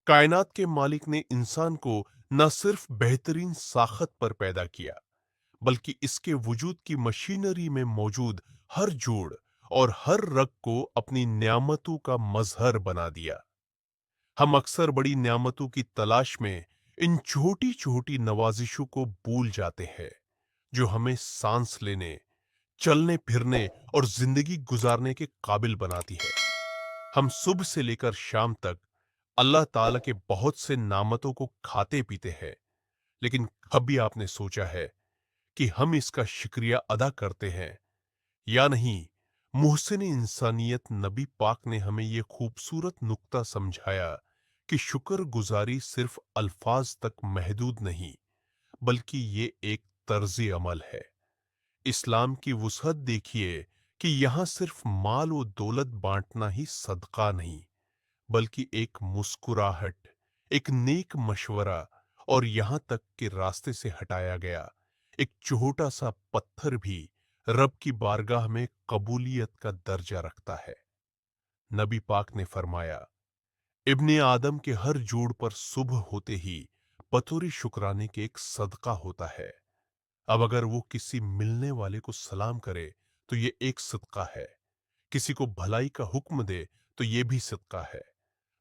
कायनात के मालिक ने इंसान को न सिर्फ बेहतरीन साखत पर पैदा किया, बल्कि इसके वजूद की मशीनरी में मौजूद हर जोड़ और हर रग को अपनी नियामतों का मजहर बना दिया। हम अक्सर बड़ी नियामतों की तलाश में इन छोटी छोटी नवाजिशों को भूल जाते हैं, जो हमें सांस लेने, चलने फिरने और जिंदगी गुजारने के काबिल बनाती है। हम सुबह से लेकर शाम तक अल्लाह ताला के बहुत से नामतों को खाते पीते हैं, लेकिन कभी आपने सोचा है कि हम इसका शुक्रिया अदा करते हैं या नहीं? मुहसिन इंसानियत नबी पाक ने हमें यह खूबसूरत नुक्ता समझाया कि शुक्र गुजारी सिर्फ अल्फाज तक महदूद नहीं, बल्कि ये एक तर्ज अमल है। इस्लाम की वुसअत देखिए कि यहाँ सिर्फ माल और दौलत बांटना ही सदका नहीं, बल्कि एक मुस्कुराहट, एक नेक मशवरा और यहाँ तक कि रास्ते से हटाया गया एक छोटा सा पत्थर भी रब की बारगाह में कबूलियत का दर्जा रखता है। नबी पाक ने फरमाया, इब्ने आदम के हर जोड़ पर सुबह होते ही बतौर शुक्राने के एक सदका होता है। अब अगर वो किसी मिलने वाले को सलाम करे तो ये एक सदका है, किसी को भलाई का हुक्म दे तो ये भी सदका है,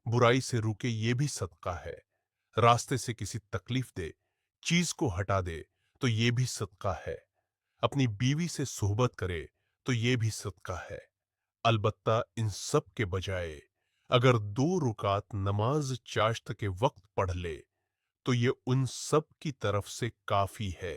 बुराई से रुके ये भी सदका है, रास्ते से किसी तकलीफ दे, चीज को हटा दे तो ये भी सदका है, अपनी बीवी से सोहबत करे तो ये भी सदका है। अलबत्ता इन सब के बजाय अगर 2 रुकात नमाज चाश्त के वक्त पढ़ ले तो ये उन सब की तरफ से काफी है